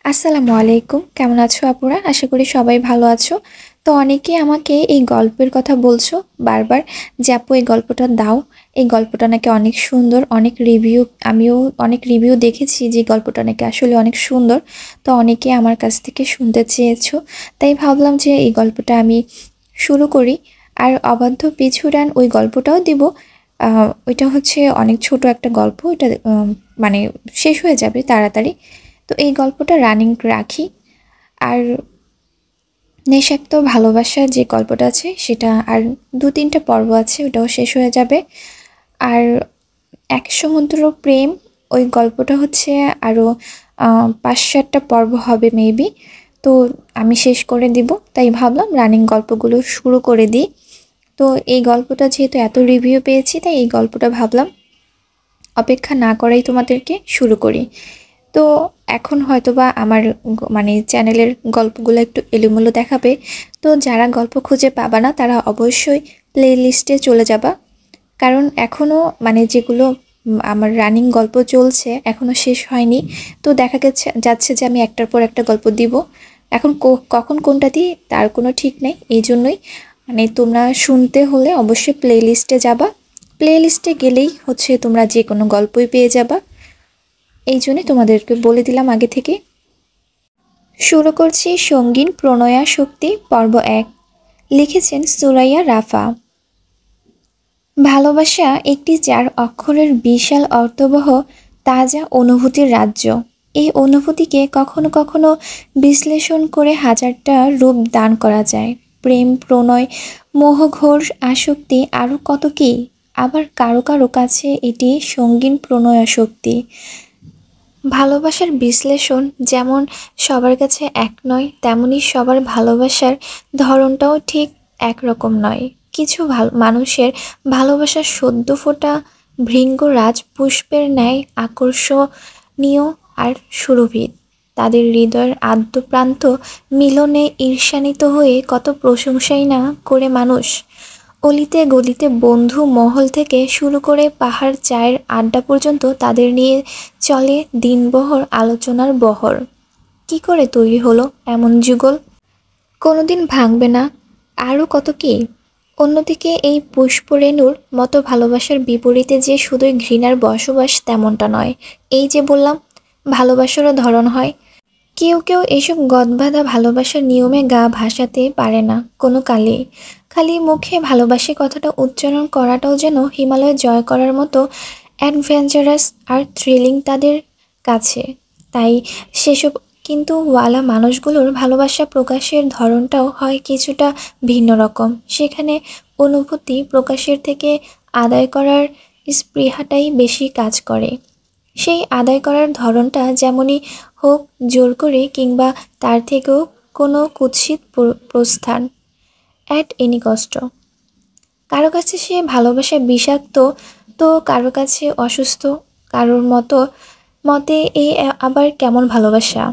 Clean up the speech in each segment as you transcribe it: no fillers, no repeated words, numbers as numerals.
আসসালামু আলাইকুম। কেমন আছো আপুরা? আশা করি সবাই ভালো আছো। তো অনেকেই আমাকে এই গল্পের কথা বলছো বারবার যে আপু এই গল্পটা দাও। এই গল্পটা নাকি অনেক সুন্দর, আমিও অনেক রিভিউ দেখেছি যে গল্পটা নাকি আসলে অনেক সুন্দর। তো অনেকে আমার কাছ থেকে শুনতে চেয়েছো। তাই ভাবলাম যে এই গল্পটা আমি শুরু করি। আর অবাধ্য পিছুডান ওই গল্পটাও দিব। ওইটা হচ্ছে অনেক ছোট একটা গল্প। এটা মানে শেষ হয়ে যাবে তাড়াতাড়ি। তো এই গল্পটা রানিং রাখি। আর নেশাক্ত ভালোবাসার যে গল্পটা আছে সেটা আর ২-৩টা পর্ব আছে, ওটাও শেষ হয়ে যাবে। আর এক সমুদ্র প্রেম, ওই গল্পটা হচ্ছে আরও ৫-৭টা পর্ব হবে মেবি। তো আমি শেষ করে দিব, তাই ভাবলাম রানিং গল্পগুলো শুরু করে দিই। তো এই গল্পটা যেহেতু এত রিভিউ পেয়েছি, তাই এই গল্পটা ভাবলাম অপেক্ষা না করেই তোমাদেরকে শুরু করি। তো এখন হয়তোবা আমার মানে চ্যানেলের গল্পগুলো একটু এলোমেলো দেখাবে। তো যারা গল্প খুঁজে পাবা না তারা অবশ্যই প্লে লিস্টে চলে যাবা। কারণ এখনও মানে যেগুলো আমার রানিং গল্প চলছে এখনও শেষ হয়নি। তো দেখা যাচ্ছে যে আমি একটার পর একটা গল্প দিব। এখন কখন কোনটা দিই তার কোনো ঠিক নেই। এই জন্যই মানে তোমরা শুনতে হলে অবশ্যই প্লে লিস্টে যাবা। প্লে লিস্টে গেলেই হচ্ছে তোমরা যে কোনো গল্পই পেয়ে যাবা। এই জন্যই তোমাদেরকে বলে দিলাম আগে থেকে। শুরু করছি সঙ্গীন প্রণয়া শক্তি পর্ব ১। লিখেছেন সুরাইয়া রাফা। ভালোবাসা একটি ৪ অক্ষরের বিশাল অর্থবহ তাজা অনুভূতির রাজ্য। এই অনুভূতিকে কখনো কখনো বিশ্লেষণ করে হাজারটা রূপ দান করা যায়। প্রেম, প্রণয়, মোহঘোর আসক্তি, আরও কত কী। আবার কারো কারো কাছে এটি সঙ্গীন প্রণয়াসক্তি। ভালোবাসার বিশ্লেষণ যেমন সবার কাছে এক নয়, তেমনি সবার ভালোবাসার ধরনটাও ঠিক একরকম নয়। কিছু মানুষের ভালোবাসা সদ্য ফোটা ভৃঙ্গরাজ পুষ্পের ন্যায় আকর্ষণীয় আর সুরভিত। তাদের হৃদয়ের আদ্যপ্রান্ত মিলনে ঈর্ষান্বিত হয়ে কত প্রশংসাই না করে মানুষ। অলিতে গলিতে বন্ধু মহল থেকে শুরু করে পাহাড় চায়ের আড্ডা পর্যন্ত তাদের নিয়ে চলে দিনবহর আলোচনার বহর। কি করে তৈরি হলো এমন যুগল? কোনোদিন ভাঙবে না, আরও কত কী। অন্যদিকে এই পুষ্পরেণুর মতো ভালোবাসার বিপরীতে যে শুধুই ঘৃণার বসবাস তেমনটা নয়। এই যে বললাম ভালোবাসারও ধরন হয়। কেউ কেউ এসব গদবাঁধা ভালোবাসার নিয়মে গা ভাসাতে পারে না কোনো কালেই। খালি মুখে ভালোবাসি কথাটা উচ্চারণ করাটাও যেন হিমালয় জয় করার মতো অ্যাডভেঞ্চারাস আর থ্রিলিং তাদের কাছে। তাই সেসব কিন্তু ওয়ালা মানুষগুলোর ভালোবাসা প্রকাশের ধরনটাও হয় কিছুটা ভিন্ন রকম। সেখানে অনুভূতি প্রকাশের থেকে আদায় করার স্পৃহাটাই বেশি কাজ করে। সেই আদায় করার ধরনটা যেমনই হোক, জোর করে কিংবা তার থেকেও কোনো কুৎসিত প্রস্থান, অ্যাট এনি কষ্ট। কারো কাছে সে ভালোবাসা বিষাক্ত, তো কারো কাছে অসুস্থ। কারোর মতে এই আবার কেমন ভালোবাসা?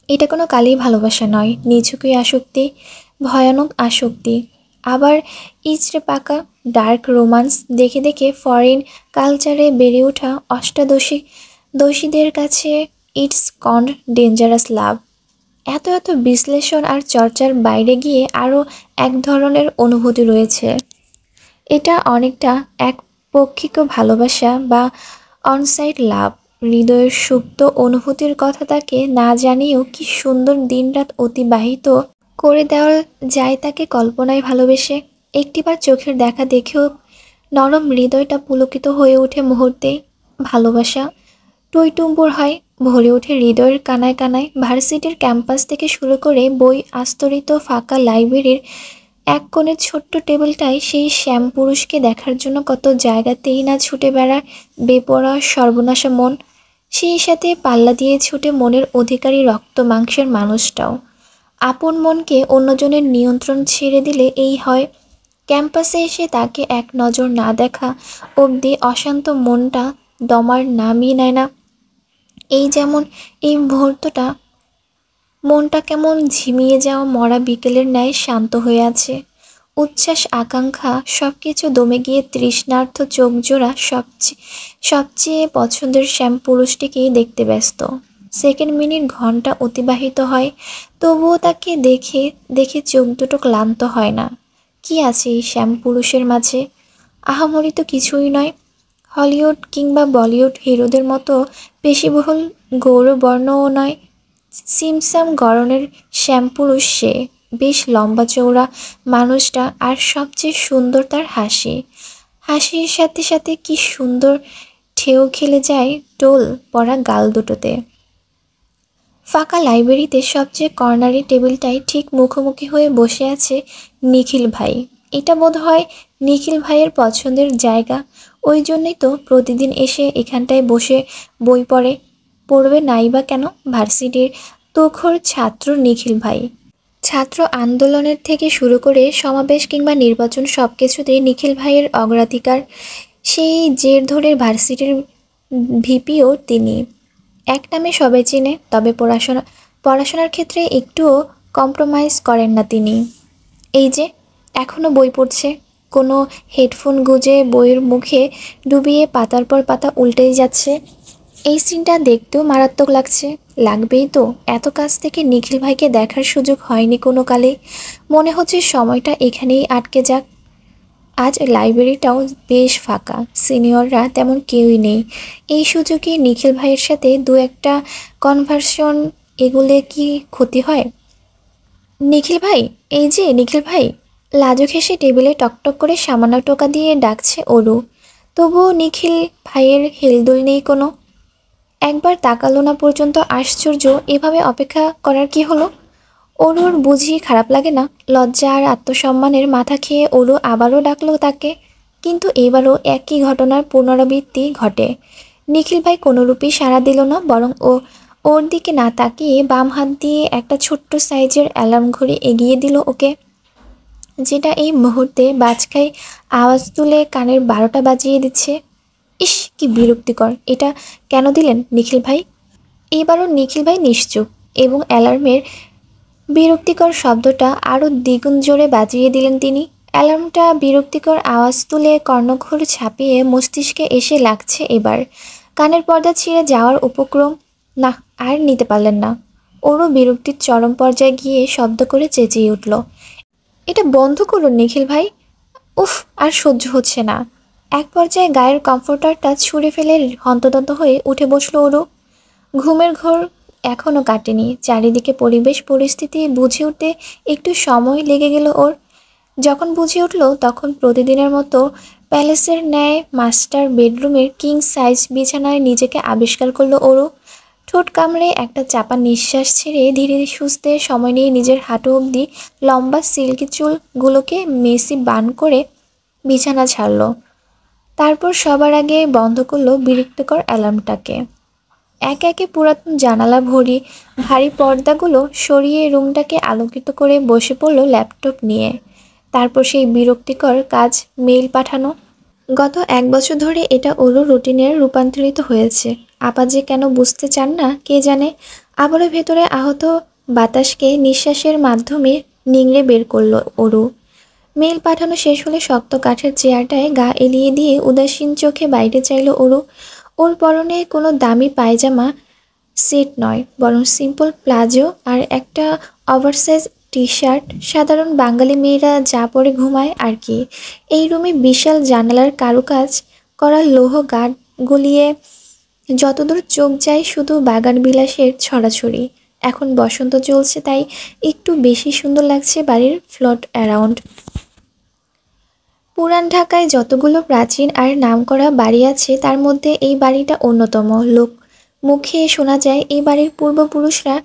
এটা কোনো কালই ভালোবাসা নয়, নিছকই আসক্তি, ভয়ানক আসক্তি। আবার ইচড়ে পাকা ডার্ক রোমান্স দেখে দেখে ফরেন কালচারে বেড়ে ওঠা দোষীদের কাছে ইটস কন্ড ডেঞ্জারাস লাভ। এত এত বিশ্লেষণ আর চর্চার বাইরে গিয়ে আরও এক ধরনের অনুভূতি রয়েছে। এটা অনেকটা একপক্ষিক ভালোবাসা বা অনসাইট লাভ। হৃদয়ের সুপ্ত অনুভূতির কথা তাকে না জানিয়েও কি সুন্দর দিনরাত অতিবাহিত করে দেওয়া যায় তাকে কল্পনায় ভালোবেসে। একটিবার চোখের দেখা দেখেও নরম হৃদয়টা পুলকিত হয়ে ওঠে মুহূর্তেই। ভালোবাসা টইটুম্বুর হয়, ভরে ওঠে হৃদয়ের কানায় কানায়। ভার্সিটির ক্যাম্পাস থেকে শুরু করে বই আস্তরিত ফাঁকা লাইব্রেরির এক কোণের ছোট্ট টেবিলটায় সেই শ্যাম পুরুষকে দেখার জন্য কত জায়গাতেই না ছুটে বেড়ায় বেপরোয়া সর্বনাশা মন। সেই সাথে পাল্লা দিয়ে ছুটে মনের অধিকারী রক্ত মাংসের মানুষটাও। আপন মনকে অন্যজনের নিয়ন্ত্রণ ছেড়ে দিলে এই হয়। ক্যাম্পাসে এসে তাকে এক নজর না দেখা অবধি অশান্ত মনটা দমার নামই নেয় না। এই যেমন এই মুহূর্তটা মনটা কেমন ঝিমিয়ে যাওয়া মরা বিকেলের ন্যায় শান্ত হয়ে আছে। উচ্ছ্বাস আকাঙ্ক্ষা সব কিছু দমে গিয়ে তৃষ্ণার্ত চোখজোড়া সবচেয়ে পছন্দের শ্যাম পুরুষটিকেই দেখতে ব্যস্ত। সেকেন্ড, মিনিট, ঘন্টা অতিবাহিত হয়, তবুও তাকে দেখে দেখে চোখ দুটো ক্লান্ত হয় না। কি আছে এই শ্যাম পুরুষের মাঝে? আহামরি তো কিছুই নয়। হলিউড কিংবা বলিউড হিরোদের মতো পেশিবহুল গৌরবর্ণও নয়। সিমসাম গড়নের শ্যামপুরুষ সে। বেশ লম্বা চওড়া মানুষটা, আর সবচেয়ে সুন্দর তার হাসি। হাসির সাথে সাথে কি সুন্দর ঢেউ খেলে যায় টোল পড়া গাল দুটোতে। ফাঁকা লাইব্রেরিতে সবচেয়ে কর্নারি টেবিলটায় ঠিক মুখোমুখি হয়ে বসে আছে নিখিল ভাই। এটা বোধ হয় নিখিল ভাইয়ের পছন্দের জায়গা, ওই জন্যই তো প্রতিদিন এসে এখানটায় বসে বই পড়বে নাই বা কেন? ভার্সিটির তুখোড় ছাত্র নিখিল ভাই। ছাত্র আন্দোলনের থেকে শুরু করে সমাবেশ কিংবা নির্বাচন সব কিছুতেই নিখিল ভাইয়ের অগ্রাধিকার। সেই জের ধরে ভার্সিটির ভিপিও তিনি। এক নামে সবাই চেনে, তবে পড়াশোনার ক্ষেত্রে একটুও কম্প্রোমাইজ করেন না তিনি। এই যে এখনও বই পড়ছে, কোনো হেডফোন গুঁজে বইয়ের মুখে ডুবিয়ে পাতার পর পাতা উল্টেই যাচ্ছে। এই সিনটা দেখতেও মারাত্মক লাগছে। লাগবেই তো, এত কাছ থেকে নিখিল ভাইকে দেখার সুযোগ হয়নি কোনো কালে। মনে হচ্ছে সময়টা এখানেই আটকে যাক। আজ লাইব্রেরিটাও বেশ ফাঁকা, সিনিয়ররা তেমন কেউই নেই। এই সুযোগে নিখিল ভাইয়ের সাথে দু একটা কনভারসেশন এগুলে কি ক্ষতি হয়? নিখিল ভাই, এই যে নিখিল ভাই। লাজুক হেসে টেবিলে টকটক করে সামান্য টোকা দিয়ে ডাকছে অরু। তবুও নিখিল ভাইয়ের হেলদোল নেই কোনো। একবার তাকালো না পর্যন্ত। আশ্চর্য, এভাবে অপেক্ষা করার কি হলো? অরুর বুঝি খারাপ লাগে না? লজ্জা আর আত্মসম্মানের মাথা খেয়ে অরু আবারও ডাকলো তাকে। কিন্তু এবারও একই ঘটনার পুনরাবৃত্তি ঘটে। নিখিল ভাই কোনোরূপেই সাড়া দিল না, বরং ওর দিকে না তাকিয়ে বাম হাত দিয়ে একটা ছোট্ট সাইজের অ্যালার্ম ঘড়ি এগিয়ে দিল ওকে, যেটা এই মুহূর্তে বাজখাই আওয়াজ তুলে কানের 12টা বাজিয়ে দিচ্ছে। ইস, কি বিরক্তিকর! এটা কেন দিলেন নিখিল ভাই? এবারও নিখিল ভাই নিশ্চুপ, এবং অ্যালার্মের বিরক্তিকর শব্দটা আরও দ্বিগুণ জোরে বাজিয়ে দিলেন তিনি। অ্যালার্মটা বিরক্তিকর আওয়াজ তুলে কর্ণঘোর ছাপিয়ে মস্তিষ্কে এসে লাগছে এবার। কানের পর্দা ছিঁড়ে যাওয়ার উপক্রম। না, আর নিতে পারলেন না। ওরও বিরক্তির চরম পর্যায়ে গিয়ে শব্দ করে চেঁচিয়ে উঠল, এটা বন্ধ করুন নিখিল ভাই। উফ, আর সহ্য হচ্ছে না। এক পর্যায়ে গায়ের কমফোর্টারটা ছুঁড়ে ফেলে হন্তদন্ত হয়ে উঠে বসলো ওরও। ঘুমের ঘোর এখনও কাটেনি। চারিদিকে পরিবেশ পরিস্থিতি বুঝে উঠতে একটু সময় লেগে গেল ওর। যখন বুঝে উঠল, তখন প্রতিদিনের মতো প্যালেসের ন্যায় মাস্টার বেডরুমের কিং সাইজ বিছানায় নিজেকে আবিষ্কার করলো ওরও। ঠোঁট কামড়ে একটা চাপা নিঃশ্বাস ছেড়ে ধীরে সুস্থে সময় নিয়ে নিজের হাঁটু অবধি লম্বা সিল্কি চুলগুলোকে মেসি বান করে বিছানা ছাড়ল। তারপর সবার আগে বন্ধ করলো বিরক্তিকর অ্যালার্মটাকে। একে একে পুরাতন জানালা ভারী পর্দাগুলো সরিয়ে রুমটাকে আলোকিত করে বসে পড়ল ল্যাপটপ নিয়ে। তারপর সেই বিরক্তিকর কাজ, মেইল পাঠানো। গত 1 বছর ধরে এটা ওরও রুটিনে রূপান্তরিত হয়েছে। আপা যে কেন বুঝতে চান না কে জানে। আবারও ভেতরে আহত বাতাসকে নিঃশ্বাসের মাধ্যমে নিংড়ে বের করলো ওরু। মেইল পাঠানো শেষ হলে শক্ত কাঠের চেয়ারটায় গা এলিয়ে দিয়ে উদাসীন চোখে বাইরে চাইল ওরু। ওর পরনে কোনো দামি পায়জামা সেট নয়, বরং সিম্পল প্লাজো আর একটা ওভারসাইজ টি শার্ট। সাধারণ বাঙালি মেয়েরা যা পরে ঘুমায় আর কি। এই রুমে বিশাল জানালার কারুকাজ করা লোহ গার্ড গলিয়ে যতদূর চোখ যায় শুধু বাগান বিলাসের ছড়াছড়ি। এখন বসন্ত চলছে, তাই একটু বেশি সুন্দর লাগছে বাড়ির ফ্লোট অ্যারাউন্ড। পুরান ঢাকায় যতগুলো প্রাচীন আর নামকরা বাড়ি আছে, তার মধ্যে এই বাড়িটা অন্যতম। লোক মুখে শোনা যায় এই বাড়ির পূর্বপুরুষরা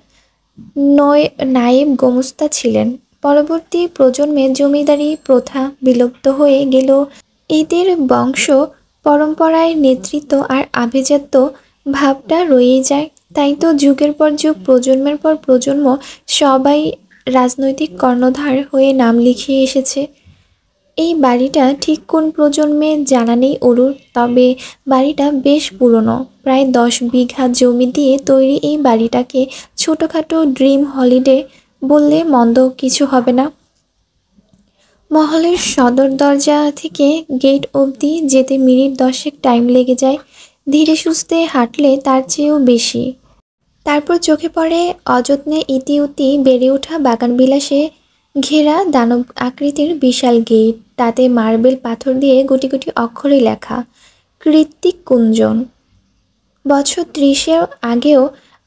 নায়েব গোমস্তা ছিলেন। পরবর্তী প্রজন্মে জমিদারি প্রথা বিলুপ্ত হয়ে গেলেও এদের বংশ পরম্পরায় নেতৃত্ব আর আভিজাত্য ভাবটা রয়েই যায়। তাই তো যুগের পর যুগ, প্রজন্মের পর প্রজন্ম সবাই রাজনৈতিক কর্ণধার হয়ে নাম লিখিয়ে এসেছে। এই বাড়িটা ঠিক কোন প্রজন্মে জানা নেই ওরুর, তবে বাড়িটা বেশ পুরনো। প্রায় 10 বিঘা জমি দিয়ে তৈরি এই বাড়িটাকে ছোটোখাটো ড্রিম হলিডে বললে মন্দ কিছু হবে না। মহলের সদর দরজা থেকে গেট অবধি যেতে মিনিট 10 টাইম লেগে যায়, ধীরে সুস্থে হাঁটলে তার চেয়েও বেশি। তারপর চোখে পড়ে অযত্নে ইতিউতি বেড়ে ওঠা বাগানবিলাসে ঘেরা দানব আকৃতির বিশাল গেট, তাতে মার্বেল পাথর দিয়ে গুটি গুটি অক্ষরে লেখা কৃত্তিক কুঞ্জন। বছর ৩০-এর আগেও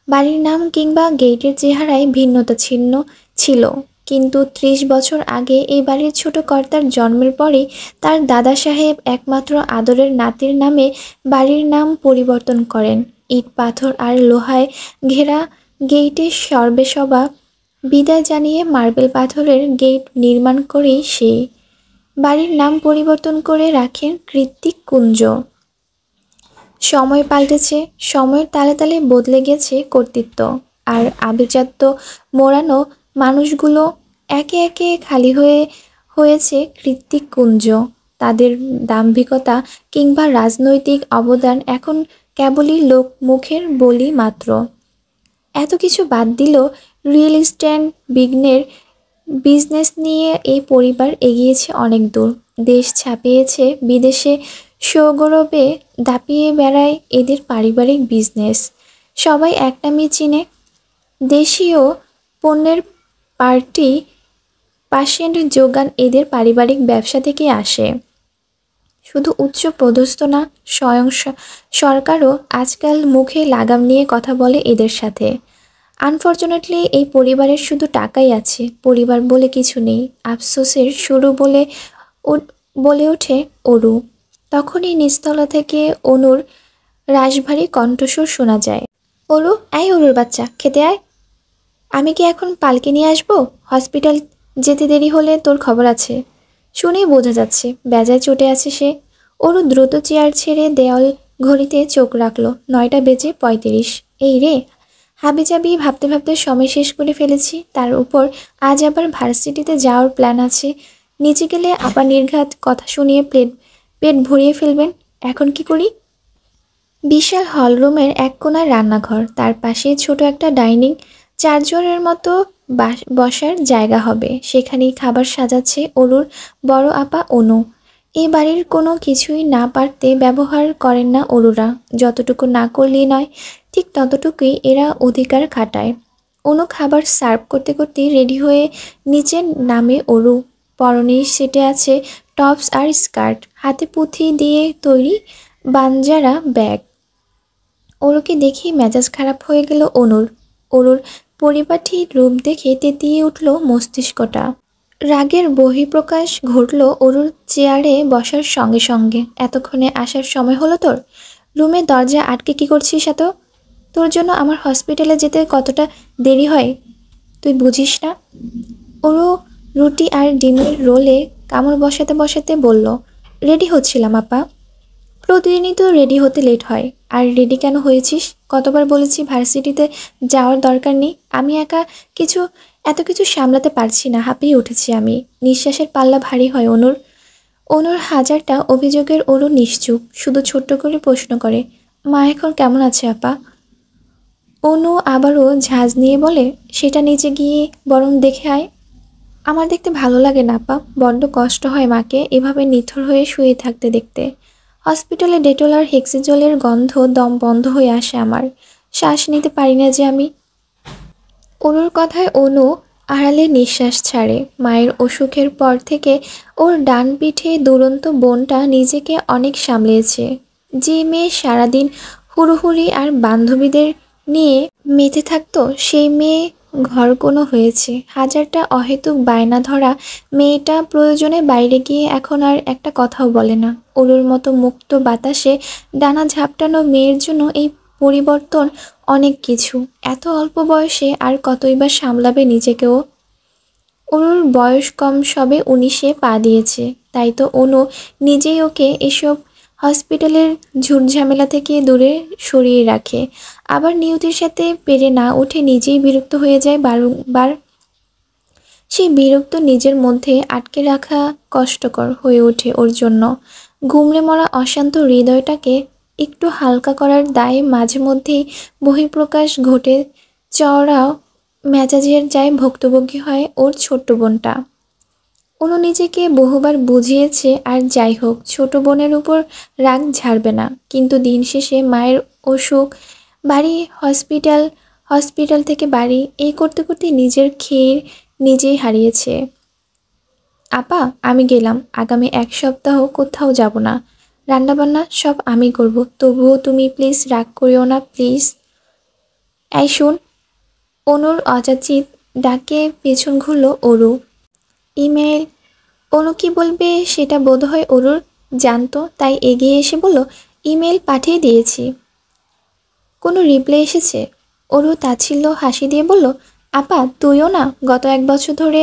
বাড়ির নাম কিংবা গেটের চেহারায় ভিন্নতা ছিন্ন ছিল, কিন্তু ৩০ বছর আগে এই বাড়ির ছোট কর্তার জন্মের পরেই তার দাদা সাহেব একমাত্র আদরের নাতির নামে বাড়ির নাম পরিবর্তন করেন। ইট পাথর আর লোহায় ঘেরা গেইটে সর্বেসর্বা বিদায় জানিয়ে মার্বেল পাথরের গেট নির্মাণ করেই সে বাড়ির নাম পরিবর্তন করে রাখেন কৃত্তিক কুঞ্জ। সময় পাল্টেছে, সময়ের তালে তালে বদলে গেছে কর্তৃত্ব, আর আভিজাত্য মোড়ানো মানুষগুলো একে একে খালি হয়েছে কৃত্তিক কুঞ্জ। তাদের দাম্ভিকতা কিংবা রাজনৈতিক অবদান এখন কেবলই লোক মুখের বলি মাত্র। এত কিছু বাদ দিলেও রিয়েল এস্টেট বিজনেস নিয়ে এই পরিবার এগিয়েছে অনেক দূর। দেশ ছাপিয়েছে বিদেশে, সগৌরবে দাপিয়ে বেড়ায় এদের পারিবারিক বিজনেস। সবাই এক নামই চিনে, দেশীয় পণ্যের পার্টি পার্সেন্ট যোগান এদের পারিবারিক ব্যবসা থেকে আসে। শুধু উচ্চ পদস্থ না, স্বয়ং সরকারও আজকাল মুখে লাগাম নিয়ে কথা বলে এদের সাথে। আনফর্চুনেটলি এই পরিবারের শুধু টাকাই আছে, পরিবার বলে কিছু নেই। আফসোসের শুরু বলে ওঠে অরু। তখনই নিচতলা থেকে অনুর রাশভারী কণ্ঠস্বর শোনা যায়। অরু, এই অরুর বাচ্চা, খেতে আয়। আমি কি এখন পালকি নিয়ে আসবো? হসপিটাল যেতে দেরি হলে তোর খবর আছে। শুনেই বোঝা যাচ্ছে বেজায় চটে আছে সে। অরু দ্রুত চেয়ার ছেড়ে দেওয়াল ঘড়িতে চোখ রাখল। ৯টা বেজে ৩৫। এই রে, হাবিজাবি ভাবতে ভাবতে সময় শেষ করে ফেলেছি। তার উপর আজ আবার ভার্সিটিতে যাওয়ার প্ল্যান আছে। নিচে গেলে আপা নির্ঘাত কথা শুনিয়ে পেট ভরিয়ে ফেলবেন। এখন কি করি? বিশাল হলরুমের এক কোণায় রান্নাঘর, তার পাশে ছোট একটা ডাইনিং, ৪ জনের মতো বসার জায়গা হবে। সেখানেই খাবার সাজাচ্ছে অরুর বড় আপা অনু। এই বাড়ির কোনো কিছুই না পারতে ব্যবহার করেন না অরুরা। যতটুকু না করলেই নয়, ঠিক ততটুকুই এরা অধিকার খাটায়। অনু খাবার সার্ভ করতে করতেই রেডি হয়ে নিচে নামে অরু। পরনে সেটে আছে টপস আর স্কার্ট, হাতে পুঁথি দিয়ে তৈরি বানজারা ব্যাগ। অরুকে দেখেই মেজাজ খারাপ হয়ে গেল অনুর। অরুর পরিপাটি রূপ দেখে তেতিয়ে উঠল মস্তিষ্কটা। রাগের বহিঃপ্রকাশ ঘটল অরুর চেয়ারে বসার সঙ্গে সঙ্গে। এতক্ষণে আসার সময় হলো তোর? রুমের দরজা আটকে কি করছিস এত? তোর জন্য আমার হসপিটালে যেতে কতটা দেরি হয় তুই বুঝিস না? অরু রুটি আর ডিমের রোলে কামড় বসাতে বসাতে বলল, রেডি হচ্ছিলাম আপা। প্রতিদিনই তো রেডি হতে লেট হয়। আর রেডি কেন হয়েছিস? কতবার বলেছি ভার্সিটিতে যাওয়ার দরকার নেই। আমি একা এত কিছু সামলাতে পারছি না, হাঁপিয়ে উঠেছি আমি। নিঃশ্বাসের পাল্লা ভারী হয় অনুর। অনুর হাজারটা অভিযোগের অরু নিশ্চুপ, শুধু ছোট্ট করে প্রশ্ন করে, মা এখন কেমন আছে আপা? অনু আবারও ঝাঁজ নিয়ে বলে, সেটা নিচে গিয়ে বরং দেখে আয়। আমার দেখতে ভালো লাগে না আপা, বড্ড কষ্ট হয় মাকে এভাবে নিথর হয়ে শুয়ে থাকতে দেখতে। হসপিটালে ডেটল আর হেক্সিজলের গন্ধ দম বন্ধ হয়ে আসে আমার। শ্বাস নিতে পারি না যে আমি। অনুর কথায় অনু আড়ালে নিঃশ্বাস ছাড়ে। মায়ের অসুখের পর থেকে ওর ডান পিঠে দুরন্ত বোনটা নিজেকে অনেক সামলেছে। যে মেয়ে সারাদিন হুড়োহুড়ি আর বান্ধবীদের নিয়ে মেতে থাকতো, সেই মেয়ে ঘরকোনো হয়েছে। হাজারটা অহেতুক বায়না ধরা মেয়েটা প্রয়োজনে বাইরে গিয়ে এখন আর একটা কথাও বলে না। অরুর মতো মুক্ত বাতাসে ডানা ঝাপটানো মেয়ের জন্য এই পরিবর্তন অনেক কিছু। এত অল্প বয়সে আর কতই বা সামলাবে নিজেকেও। অনুর বয়স কম, সবে ১৯-এ পা দিয়েছে। তাই তো অনু নিজেই ওকে এসব হসপিটালের ঝুটঝামেলা থেকে দূরে সরিয়ে রাখে। আবার নিয়তির সাথে পেরে না উঠে নিজেই বিরক্ত হয়ে যায় বারংবার। সেই বিরক্ত নিজের মধ্যে আটকে রাখা কষ্টকর হয়ে ওঠে ওর জন্য। গুমড়ে মরা অশান্ত হৃদয়টাকে একটু হালকা করার দায়ে মাঝে মধ্যেই বহিঃপ্রকাশ ঘটে। চওড়া মেজাজের যায় ভুক্তভোগী হয় ওর ছোট্ট বোনটা। অনু নিজেকে বহুবার বুঝিয়েছে, আর যাই হোক, ছোট বোনের উপর রাগ ঝাড়বে না। কিন্তু দিন শেষে মায়ের অসুখ, বাড়ি, হসপিটাল থেকে বাড়ি, এই করতে করতে নিজের খেয়ে নিজেই হারিয়েছে। আপা, আমি গেলাম। আগামী 1 সপ্তাহ কোথাও যাব না। রান্নাবান্না সব আমি করব। তবুও তুমি প্লিজ রাগ করিও না, প্লিজ। এই শোন। অনুর অযাচিত ডাকে পেছন ঘুরল অরু। ইমেল। অনু কি বলবে সেটা বোধহয় অরুর জানতো, তাই এগিয়ে এসে বলল, ইমেল পাঠিয়ে দিয়েছি। কোনো রিপ্লাই এসেছে? অরু তাচ্ছিল্য হাসি দিয়ে বলল, আপা তুইও না, গত 1 বছর ধরে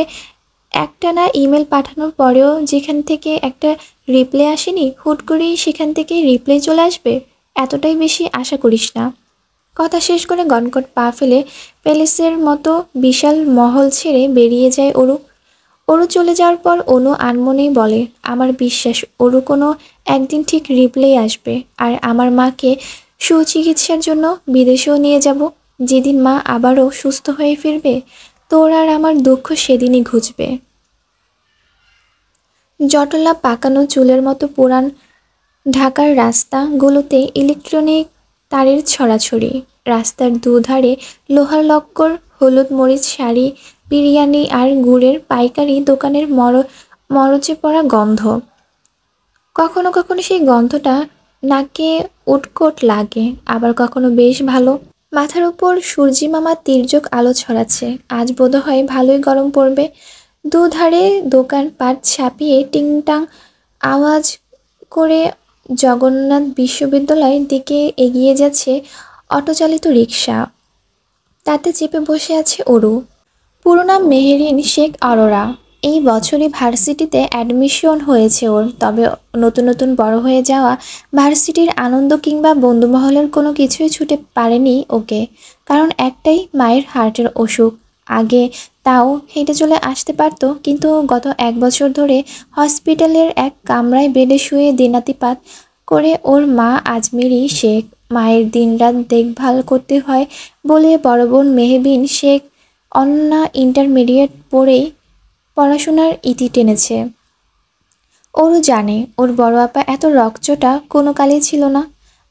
একটানা ইমেল পাঠানোর পরেও যেখান থেকে একটা রিপ্লাই আসেনি, হুট করেই সেখান থেকে রিপ্লাই চলে আসবে, এতটাই বেশি আশা করিস না। কথা শেষ করে গনগট পা ফেলে প্যালেসের মতো বিশাল মহল ছেড়ে বেরিয়ে যায় অরু। অরু চলে যাওয়ার পর অনু আনমনেই বলে, আমার বিশ্বাস অরু কোনো একদিন ঠিক রিপ্লাই আসবে, আর আমার মাকে সুচিকিৎসার জন্য বিদেশেও নিয়ে যাব। যেদিন মা আবারও সুস্থ হয়ে ফিরবে, তোর আর আমার দুঃখ সেদিনই ঘুচবে। জটলা পাকানো চুলের মতো পুরান ঢাকার রাস্তাগুলোতে ইলেকট্রনিক তারের ছড়াছড়ি। রাস্তার দুধারে লোহার লক্কর, হলুদ মরিচ শাড়ি, বিরিয়ানি আর গুড়ের পাইকারি দোকানের মরচে পড়া গন্ধ। কখনো কখনো সেই গন্ধটা নাকে উটকোট লাগে, আবার কখনো বেশ ভালো। মাথার উপর সূর্যি মামা তির্যক আলো ছড়াচ্ছে। আজ বোধহয় ভালোই গরম পড়বে। দুধারে দোকানপাট ছাপিয়ে টিংটাং আওয়াজ করে জগন্নাথ বিশ্ববিদ্যালয়ের দিকে এগিয়ে যাচ্ছে অটোচালিত রিকশা। তাতে চেপে বসে আছে অরু। পুরো নাম মেহেরিন শেখ অরোরা। এই বছরই ভার্সিটিতে অ্যাডমিশন হয়েছে ওর। তবে নতুন নতুন বড় হয়ে যাওয়া ভার্সিটির আনন্দ কিংবা বন্ধুমহলের কোনো কিছুই ছুটে পারেনি ওকে। কারণ একটাই, মায়ের হার্টের অসুখ। আগে তাও হেঁটে চলে আসতে পারতো, কিন্তু গত 1 বছর ধরে হসপিটালের এক কামরায় বেডে শুয়ে দিনাতিপাত করে ওর মা আজমেরি শেখ। মায়ের দিনরাত দেখভাল করতে হয় বলে বড় বোন মেহবিন শেখ অনন্যা ইন্টারমিডিয়েট পড়েই পড়াশোনার ইতি টেনেছে। ওরও জানে ওর বড় আপা এত রকচটা কোনো কালেই ছিল না।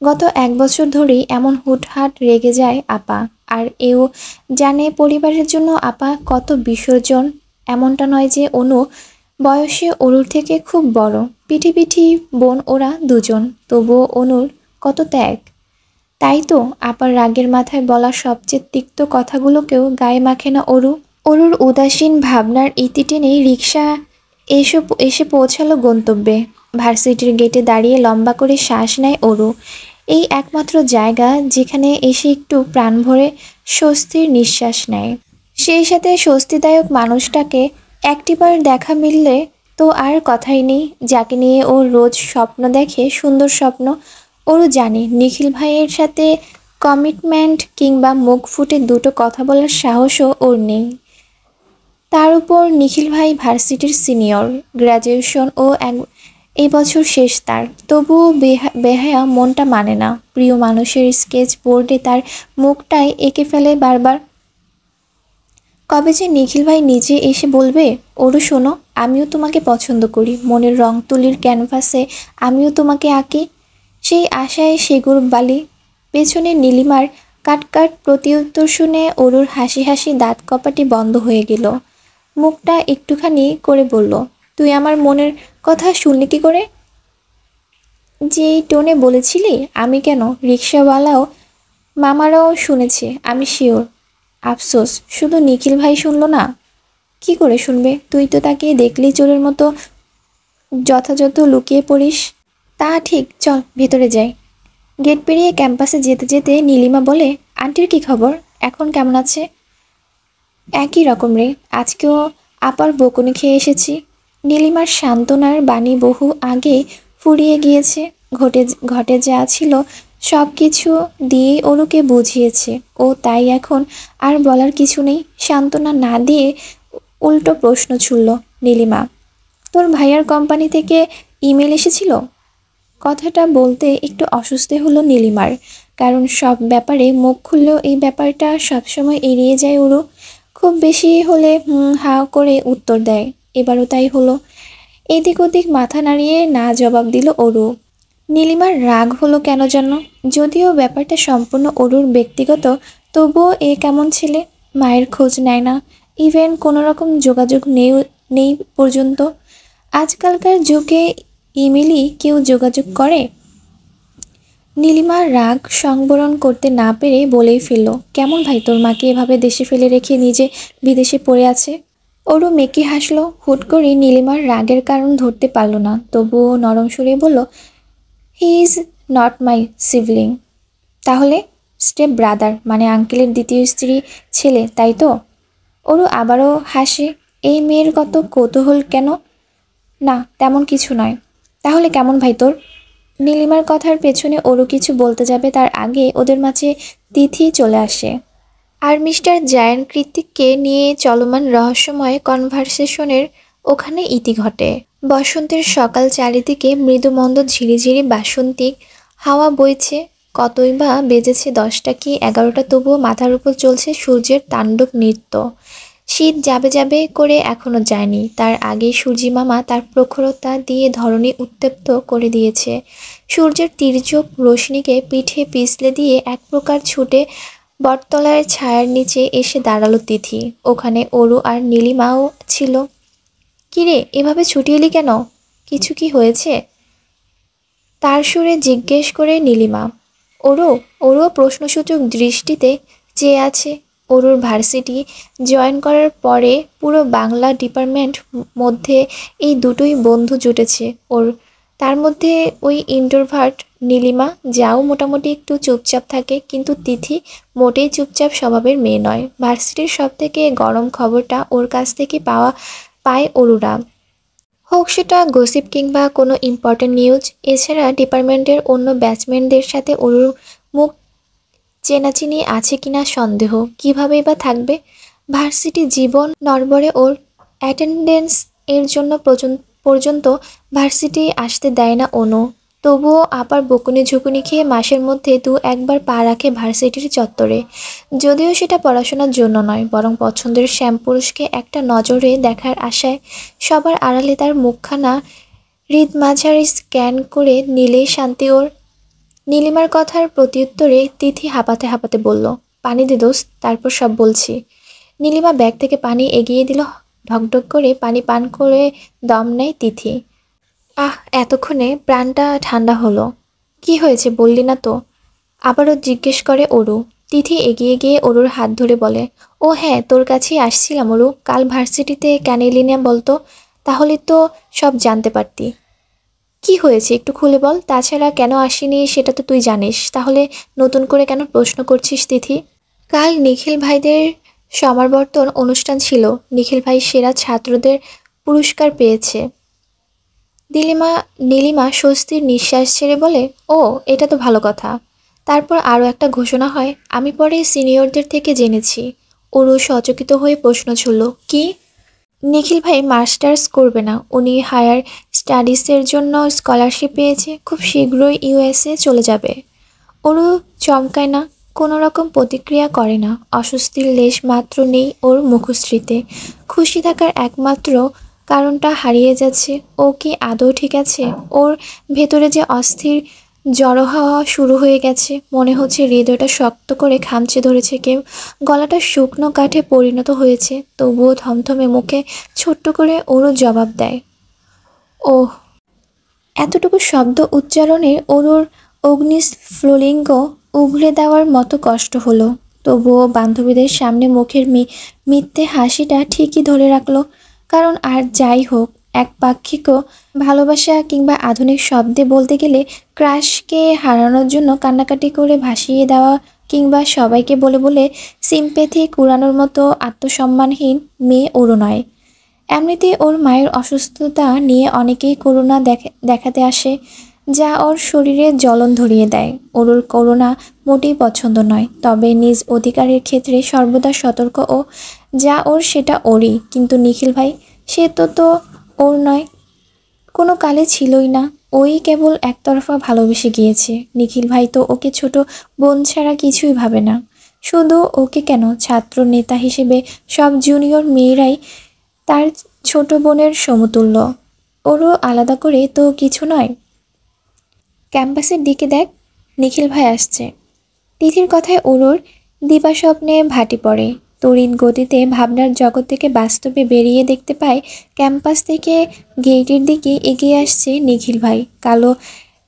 গত 1 বছর ধরেই এমন হুটহাট রেগে যায় আপা। আর এও জানে পরিবারের জন্য আপা কত বিসর্জন। এমনটা নয় যে অনু বয়সে অরুর থেকে খুব বড়, পিঠি পিঠি বোন ওরা দুজন, তবুও অনুর কত ত্যাগ। তাই তো আপার রাগের মাথায় বলা সবচেয়ে তিক্ত কথাগুলোকেও গায়ে মাখে না অরু। অরুর উদাসীন ভাবনার ইতি টেনেই রিকশা এসে পৌঁছালো গন্তব্যে। ভার্সিটির গেটে দাঁড়িয়ে লম্বা করে শ্বাস নেয় অরু। এই একমাত্র জায়গা যেখানে এসে একটু প্রাণ ভরে স্বস্তির নিঃশ্বাস নেয়। সেই সাথে স্বস্তিদায়ক মানুষটাকে একটিবার দেখা মিললে তো আর কথাই নেই, যাকে নিয়ে ও রোজ স্বপ্ন দেখে, সুন্দর স্বপ্ন। ওরও জানে নিখিল ভাইয়ের সাথে কমিটমেন্ট কিংবা মুখ ফুটে দুটো কথা বলার সাহসও ওর নেই। তার উপর নিখিল ভাই ভার্সিটির সিনিয়র, গ্র্যাজুয়েশন ও এই বছর শেষ তার। তবুও বেহায়া মনটা মানে না। প্রিয় মানুষের স্কেচ বোর্ডে তার মুখটাই এঁকে ফেলে বারবার। কবে যে নিখিল ভাই নিজে এসে বলবে, ওরও শোনো, আমিও তোমাকে পছন্দ করি, মনের রং তুলির ক্যানভাসে আমিও তোমাকে আঁকি। সেই আশায় সেগুর বালি। পেছনে নীলিমার কাটকাট প্রতিউত্তর শুনে অরুর হাসি হাসি দাঁত কপাটি বন্ধ হয়ে গেল। মুখটা একটুখানি করে বলল, তুই আমার মনের কথা শুনলি কি করে? যেই টোনে বলেছিলি। আমি কেন, রিক্সাওয়ালাও মামারাও শুনেছে, আমি শিওর। আফসোস শুধু নিখিল ভাই শুনলো না। কি করে শুনবে? তুই তো তাকে দেখলেই চোরের মতো যথাযথ লুকিয়ে পড়িস। তা ঠিক, চল ভেতরে যাই। গেট পেরিয়ে ক্যাম্পাসে যেতে যেতে নীলিমা বলে, আন্টির কি খবর, এখন কেমন আছে? একই রকম রে, আজকেও আপার বকুনি খেয়ে এসেছি। নীলিমার সান্ত্বনার বাণী বহু আগে ফুরিয়ে গিয়েছে। ঘটে ঘটে যা ছিল সব কিছু দিয়েই ওরুকে বুঝিয়েছে ও, তাই এখন আর বলার কিছু নেই। সান্ত্বনা না দিয়ে উল্টো প্রশ্ন ছুড়ল নীলিমা, তোর ভাইয়ার কোম্পানি থেকে ইমেল এসেছিল? কথাটা বলতে একটু অস্বস্তি হলো নীলিমার, কারণ সব ব্যাপারে মুখ খুললেও এই ব্যাপারটা সবসময় এড়িয়ে যায় ওরু। খুব বেশি হলে হা করে উত্তর দেয়। এবারও তাই হলো। এদিক ওদিক মাথা নাড়িয়ে না জবাব দিল অরু। নীলিমার রাগ হলো কেন যেন, যদিও ব্যাপারটা সম্পূর্ণ অরুর ব্যক্তিগত, তবুও এ কেমন ছেলে, মায়ের খোঁজ নেয় না, ইভেন কোনো রকম যোগাযোগ নেই পর্যন্ত। আজকালকার যুগে ইমেলই কেউ যোগাযোগ করে? নীলিমা রাগ সংবরণ করতে না পেরে বলেই ফেলল, কেমন ভাই তোর মাকে এভাবে দেশে ফেলে রেখে নিজে বিদেশে পড়ে আছে? ওরও মেকি হাসলো। হুট করে নীলিমার রাগের কারণ ধরতে পারল না, তবুও নরম সুরে বলল, he is not my sibling. তাহলে? স্টেপ ব্রাদার, মানে আঙ্কেলের দ্বিতীয় স্ত্রী ছেলে, তাই তো? ওরও আবারও হাসে। এই মেয়ের কত কৌতূহল কেন? না, তেমন কিছু নয়। তাহলে কেমন ভাই তোর? নীলিমার কথার পেছনে ওরও কিছু বলতে যাবে তার আগে ওদের মাঝে তিথি চলে আসে। আর মিস্টার জায়ান কৃতিককে নিয়ে চলমান রহস্যময় কনভারসেশনের ওখানে ইতি ঘটে। বসন্তের সকাল, চারিদিকে মৃদুমন্দ ঝিরিঝিরি বাসন্তিক হাওয়া বইছে। কতই বা বেজেছে 10টা কি 11টা, তবুও মাথার উপর চলছে সূর্যের তাণ্ডব নৃত্য। শীত যাবে যাবে করে এখনো যায়নি, তার আগেই সূর্যি মামা তার প্রখরতা দিয়ে ধরণী উত্তপ্ত করে দিয়েছে। সূর্যের তির্যক রশ্মিকে পিঠে পিছলে দিয়ে এক প্রকার ছুটে বটতলার ছায়ার নিচে এসে দাঁড়ালো তিথি। ওখানে অরু আর নীলিমাও ছিল। কিরে, এভাবে ছুটি এলি কেন? কিছু কি হয়েছে? তার সুরে জিজ্ঞেস করে নীলিমা। ওরও প্রশ্নসূচক দৃষ্টিতে চেয়ে আছে। অরুর ভার্সিটি জয়েন করার পরে পুরো বাংলা ডিপার্টমেন্ট মধ্যে এই দুটোই বন্ধু জুটেছে ওর। তার মধ্যে ওই ইন্ট্রোভার্ট নীলিমা, যাও মোটামুটি একটু চুপচাপ থাকে, কিন্তু তিথি মোটেই চুপচাপ স্বভাবের মেয়ে নয়। ভার্সিটির সব থেকে গরম খবরটা ওর কাছ থেকে পায় অরুরা, হোক সেটা গসিপ কিংবা কোনো ইম্পর্ট্যান্ট নিউজ। এছাড়া ডিপার্টমেন্টের অন্য ব্যাচমেটদের সাথে অরুর মুখ চেনাচিনি আছে কিনা সন্দেহ। কীভাবেই বা থাকবে? ভার্সিটি জীবন নড়বড়ে ওর। অ্যাটেন্ডেন্স এর জন্য পর্যন্ত ভার্সিটি আসতে দেয় না অনু। তবুও আবার বকুনি ঝুঁকুনি খেয়ে মাসের মধ্যে 2-1বার পা রাখে ভার্সিটির চত্বরে। যদিও সেটা পড়াশোনার জন্য নয়, বরং পছন্দের শ্যামপুরুষকে একটা নজরে দেখার আশায়। সবার আড়ালে তার মুখখানা হৃদমাঝারে স্ক্যান করে নিলেই শান্তি ওর। নীলিমার কথার প্রত্যুত্তরে তিথি হাঁপাতে হাঁপাতে বলল, পানি দে দোস্ত, তারপর সব বলছি। নীলিমা ব্যাগ থেকে পানি এগিয়ে দিল। ঢকঢক করে পানি পান করে দম নেয় তিথি। এতক্ষণে প্রাণটা ঠান্ডা হলো। কি হয়েছে বললি না তো? আবারও জিজ্ঞেস করে অরু। তিথি এগিয়ে গিয়ে অরুর হাত ধরে বলে, ও হ্যাঁ, তোর কাছেই আসছিলাম অরু। কাল ভার্সিটিতে কেন এলি না বলতো? তাহলে তো সব জানতে পারতি। কি হয়েছে একটু খুলে বল। তাছাড়া কেন আসিনি সেটা তো তুই জানিস, তাহলে নতুন করে কেন প্রশ্ন করছিস তিথি? কাল নিখিল ভাইদের সমাবর্তন অনুষ্ঠান ছিল। নিখিল ভাই সেরা ছাত্রদের পুরস্কার পেয়েছে। নীলিমা স্বস্তির নিঃশ্বাস ছেড়ে বলে, ও, এটা তো ভালো কথা। তারপর আরও একটা ঘোষণা হয়, আমি পরে সিনিয়রদের থেকে জেনেছি। ওরও সচকিত হয়ে প্রশ্ন ছুড়ল, কি? নিখিল ভাই মাস্টার্স করবে না, উনি হায়ার স্টাডিজের জন্য স্কলারশিপ পেয়েছে, খুব শীঘ্রই ইউএসএ চলে যাবে। ওরও চমকায় না, কোনো রকম প্রতিক্রিয়া করে না। অস্বস্তির লেশ মাত্র নেই ওর মুখশ্রীতে। খুশি থাকার একমাত্র কারণটা হারিয়ে যাচ্ছে। ও কি আদৌ ঠিক আছে? ওর ভেতরে যে অস্থির জড়ো হওয়া শুরু হয়ে গেছে, মনে হচ্ছে হৃদয়টা শক্ত করে খামচে ধরেছে কেউ। গলাটা শুকনো কাঠে পরিণত হয়েছে। তবুও থমথমে মুখে ছোট্ট করে ওরও জবাব দেয়, ওহ। এতটুকু শব্দ উচ্চারণে ওর অগ্নিস্ফুলিঙ্গ উগরে দেওয়ার মতো কষ্ট হলো। তবুও বান্ধবীদের সামনে মুখের মিথ্যে হাসিটা ঠিকই ধরে রাখলো। কারণ আর যাই হোক, একপাক্ষিক ভালোবাসা কিংবা আধুনিক শব্দে বলতে গেলে ক্রাশকে হারানোর জন্য কান্নাকাটি করে ভাসিয়ে দেওয়া, কিংবা সবাইকে বলে বলে সিম্প্যাথি কুড়ানোর মতো আত্মসম্মানহীন মেয়ে ওরও নয়। এমনিতেই ওর মায়ের অসুস্থতা নিয়ে অনেকেই করুণা দেখাতে আসে, যা ওর শরীরে জ্বলন ধরিয়ে দেয়। ওর করুণা মোটেই পছন্দ নয়, তবে নিজ অধিকারের ক্ষেত্রে সর্বদা সতর্ক ও। যা ওর সেটা ওরই। কিন্তু নিখিল ভাই, সে তো ওর নয়, কোনো কালে ছিলই না। ওই কেবল একতরফা ভালোবেসে গিয়েছে। নিখিল ভাই তো ওকে ছোট বোন ছাড়া কিছুই ভাবে না। শুধু ওকে কেন, ছাত্র নেতা হিসেবে সব জুনিয়র মেয়েরাই তার ছোট বোনের সমতুল্য। ওরও আলাদা করে তো কিছু নয়। ক্যাম্পাসের দিকে দেখ, নিখিল ভাই আসছে। তিথির কথায় ওরুর দিবা স্বপ্নে ভাটি পড়ে। তড়িৎ গতিতে ভাবনার জগৎ থেকে বাস্তবে বেরিয়ে দেখতে পায় ক্যাম্পাস থেকে গেটের দিকে এগিয়ে আসছে নিখিল ভাই। কালো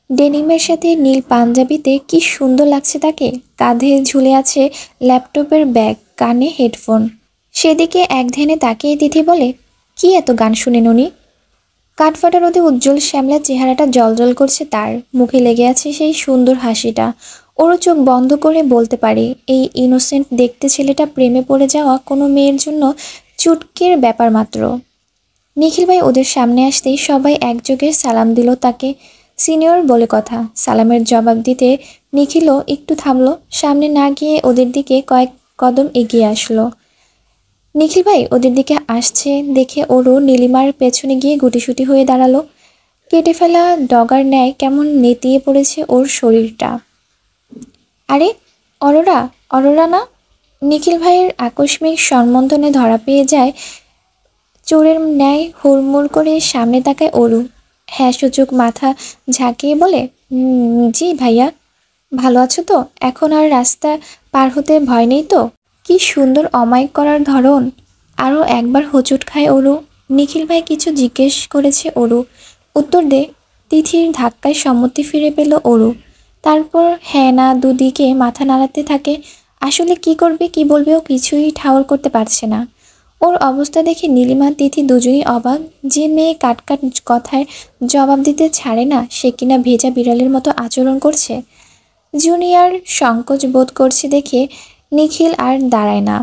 ডেনিমের সাথে নীল পাঞ্জাবিতে কি সুন্দর লাগছে তাকে। কাঁধে ঝুলে আছে ল্যাপটপের ব্যাগ, কানে হেডফোন। সেদিকে এক ধ্যানে তাকিয়ে তিথি বলে, কি এত গান শুনেন উনি? কাঠফাটা রোদে উজ্জ্বল শ্যামলা চেহারাটা জ্বলজ্বল করছে তার। মুখে লেগে আছে সেই সুন্দর হাসিটা। ওরও চোখ বন্ধ করে বলতে পারে এই ইনোসেন্ট দেখতে ছেলেটা প্রেমে পড়ে যাওয়া কোনো মেয়ের জন্য চুটকির ব্যাপার মাত্র। নিখিল ভাই ওদের সামনে আসতেই সবাই একযোগে সালাম দিল তাকে। সিনিয়র বলে কথা। সালামের জবাব দিতে নিখিলও একটু থামলো, সামনে না গিয়ে ওদের দিকে কয়েক কদম এগিয়ে আসলো। নিখিল ভাই ওদের দিকে আসছে দেখে ওরও নীলিমার পেছনে গিয়ে গুটিসুটি হয়ে দাঁড়ালো। কেটে ফেলা ডগার ন্যায় কেমন নেতিয়ে পড়েছে ওর শরীরটা। আরে অরোরা, অরোরা না? নিখিল ভাইয়ের আকস্মিক সম্বোধনে ধরা পেয়ে যায় চোরের ন্যায় হুড়মুড় করে সামনে তাকায় অরু। হ্যাঁ সূচক মাথা ঝাঁকিয়ে বলে, জি ভাইয়া। ভালো আছো তো? এখন আর রাস্তা পার হতে ভয় নেই তো? কি সুন্দর অমায়িক করার ধরন। আরও একবার হোঁচট খায় অরু। নিখিল ভাই কিছু জিজ্ঞেস করেছে অরু, উত্তর দে। তিথির ধাক্কায় সম্মতি ফিরে পেল অরু। তারপর হ্যাঁ না দুদিকে মাথা নাড়াতে থাকে। আসলে কি করবে কি বলবে ও কিছুই ঠাউর করতে পারছে না। ওর অবস্থা দেখে নীলিমা তিথি দুজনই অবাক। যে মেয়ে কাটকাট কথায় জবাব দিতে ছাড়ে না সে কিনা ভেজা বিড়ালের মতো আচরণ করছে। জুনিয়র সংকোচ বোধ করছে দেখে নিখিল আর দাঁড়ায় না।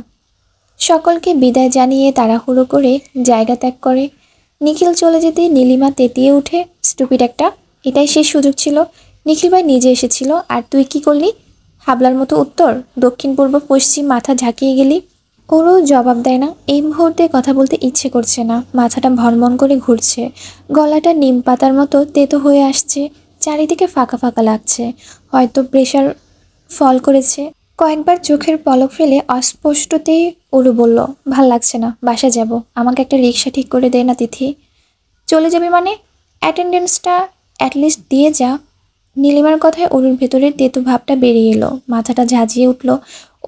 সকলকে বিদায় জানিয়ে তাড়াহুড়ো করে জায়গা ত্যাগ করে। নিখিল চলে যেতে নীলিমা তেতিয়ে উঠে, স্টুপিড একটা, এটাই শেষ সুযোগ ছিল। নিখিল ভাই নিজে এসেছিল আর তুই কি করলি? হাবলার মতো উত্তর, দক্ষিণ পূর্ব পশ্চিম মাথা ঝাঁকিয়ে গেলি। ওরও জবাব দেয় না। এই মুহূর্তে কথা বলতে ইচ্ছে করছে না, মাথাটা ভনভন করে ঘুরছে, গলাটা নিম পাতার মতো তেতো হয়ে আসছে, চারিদিকে ফাঁকা ফাঁকা লাগছে। হয়তো প্রেশার ফল করেছে। কয়েকবার চোখের পলক ফেলে অস্পষ্টতেই ওরু বলল, ভাল লাগছে না, বাসা যাব, আমাকে একটা রিক্সা ঠিক করে দে না তিথি। চলে যাবি মানে? অ্যাটেন্ডেন্সটা অ্যাটলিস্ট দিয়ে যা। নীলিমার কথায় ওরুর ভেতরের তেতো ভাবটা বেরিয়ে এলো, মাথাটা ঝাঁঝিয়ে উঠল।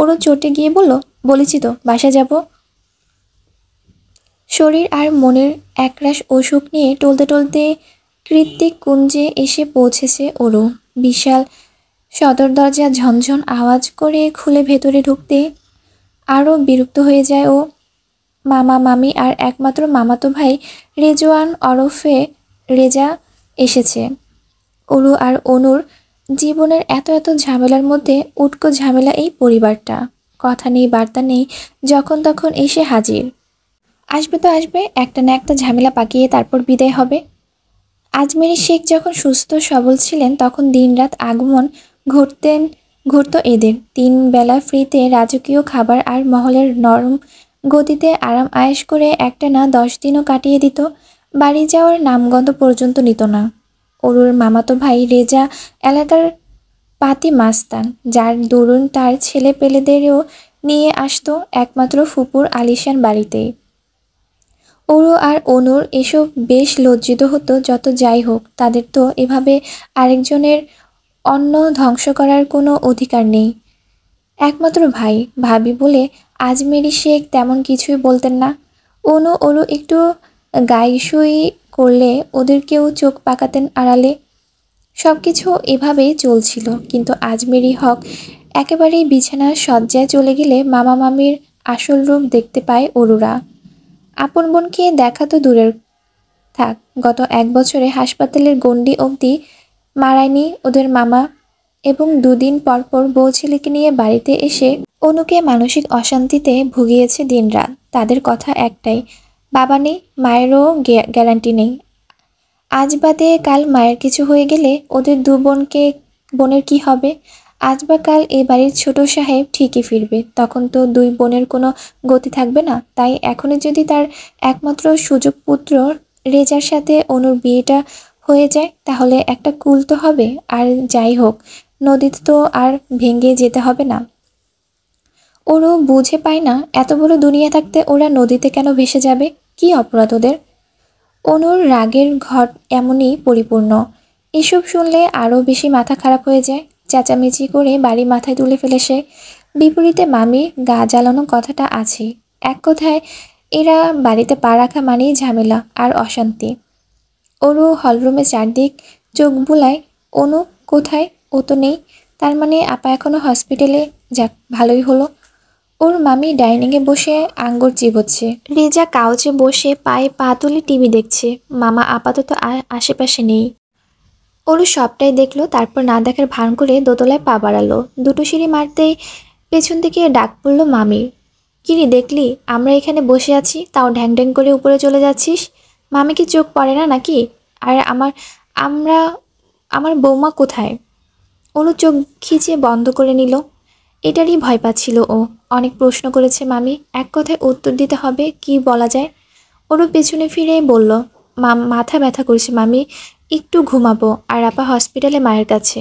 ওরও চটে গিয়ে বলল, বলেছি তো বাসা যাব। শরীর আর মনের একরাশ অসুখ নিয়ে টলতে টলতে কৃত্তিক কুঞ্জে এসে পৌঁছেছে ওরু। বিশাল সদর দরজা ঝনঝন আওয়াজ করে খুলে ভেতরে ঢুকতে আরও বিরক্ত হয়ে যায় ও। মামা মামি আর একমাত্র মামাতো ভাই রেজওয়ান ওরফে রেজা এসেছে। অরু আর অনুর জীবনের এত এত ঝামেলার মধ্যে উটকো ঝামেলা এই পরিবারটা। কথা নেই বার্তা নেই, যখন তখন এসে হাজির। আসবে তো আসবে, একটা না একটা ঝামেলা পাকিয়ে তারপর বিদায় হবে। আজমেরি শেখ যখন সুস্থ সবল ছিলেন তখন দিনরাত আগমন ঘটত এদের। 3 বেলা ফ্রিতে রাজকীয় খাবার আর মহলের নরম গতিতে আরাম আয়েশ করে একটানা 10 দিনও কাটিয়ে দিত। বাড়ি যাওয়ার নামগন্ধ পর্যন্ত নিত না। অরুর মামাতো ভাই রেজা এলাকার পাতি মাস্তান, যার দরুন তার ছেলে পেলেদেরও নিয়ে আসতো একমাত্র ফুপুর আলিশান বাড়িতেই। অরু আর অনুর এসব বেশ লজ্জিত হতো। যত যাই হোক, তাদের তো এভাবে আরেকজনের অন্ন ধ্বংস করার কোনো অধিকার নেই। একমাত্র ভাই ভাবি বলে আজমেরি শেখ তেমন কিছুই বলতেন না। অরু একটু গাইসুই করলে ওদের কেউ চোখ পাকাতেন আড়ালে। সব কিছু এভাবেই চলছিল। কিন্তু আজমেরি হক একেবারেই বিছানার শয্যায় চলে গেলে মামা মামির আসল রূপ দেখতে পায় অরুরা। আপন বোনকে দেখা তো দূরের থাক, গত 1 বছরে হাসপাতালের গণ্ডি অবধি মারায়নি ওদের মামা। এবং 2 দিন পর পর বউ ছেলেকে নিয়ে বাড়িতে এসে অনুকে মানসিক অশান্তিতে ভুগিয়েছে দিনরাত। তাদের কথা একটাই, বাবা নেই, মায়েরও গ্যারান্টি নেই। আজ বাদে কাল মায়ের কিছু হয়ে গেলে ওদের 2 বোনের কি হবে? আজ বা কাল এ বাড়ির ছোট সাহেব ঠিকই ফিরবে, তখন তো 2 বোনের কোনো গতি থাকবে না। তাই এখনই যদি তার একমাত্র সুযোগ পুত্র রেজার সাথে অনুর বিয়েটা হয়ে যায় তাহলে একটা কুল তো হবে। আর যাই হোক, নদীতে তো আর ভেঙে যেতে হবে না। ওরও বুঝে পায় না, এত বড় দুনিয়া থাকতে ওরা নদীতে কেন ভেসে যাবে? কি অপরাধ ওদের? অনুর রাগের ঘট এমনই পরিপূর্ণ। এসব শুনলে আরও বেশি মাথা খারাপ হয়ে যায়। চেঁচামেচি করে বাড়ি মাথায় তুলে ফেলে সে। বিপরীতে মামি গা জ্বালানো কথাটা আছে। এক কথায় এরা বাড়িতে পা রাখা মানেই ঝামেলা আর অশান্তি। ওরও হলরুমে চারদিক চোখ বুলায়। অনু কোথায়? ও তো নেই। তার মানে আপা এখনো হসপিটালে। যাক, ভালোই হলো। ওর মামি ডাইনিংয়ে বসে আঙ্গুর চিবোচ্ছে। রেজা কাউচে বসে পায়ে পা তুলে টিভি দেখছে। মামা আপাতত আশেপাশে নেই। ওরও সবটাই দেখলো, তারপর না দেখার ভান করে দোতলায় পা বাড়ালো। দুটো সিঁড়ি মারতেই পেছন থেকে ডাক পড়ল মামির। কিরে দেখলি আমরা এখানে বসে আছি, তাও ঢ্যাং ঢ্যাং করে উপরে চলে যাচ্ছিস? মামি কি চোখ পড়ে না নাকি? আর আমরা আমার বৌমা কোথায়? ওরও চোখ খিচিয়ে বন্ধ করে নিল। এটারই ভয় পাচ্ছিল ও। অনেক প্রশ্ন করেছে মামি, এক কথায় উত্তর দিতে হবে, কি বলা যায়? ওরও পেছনে ফিরে বলল, মাথা ব্যথা করছে মামি, একটু ঘুমাবো। আর আপা হসপিটালে মায়ের কাছে।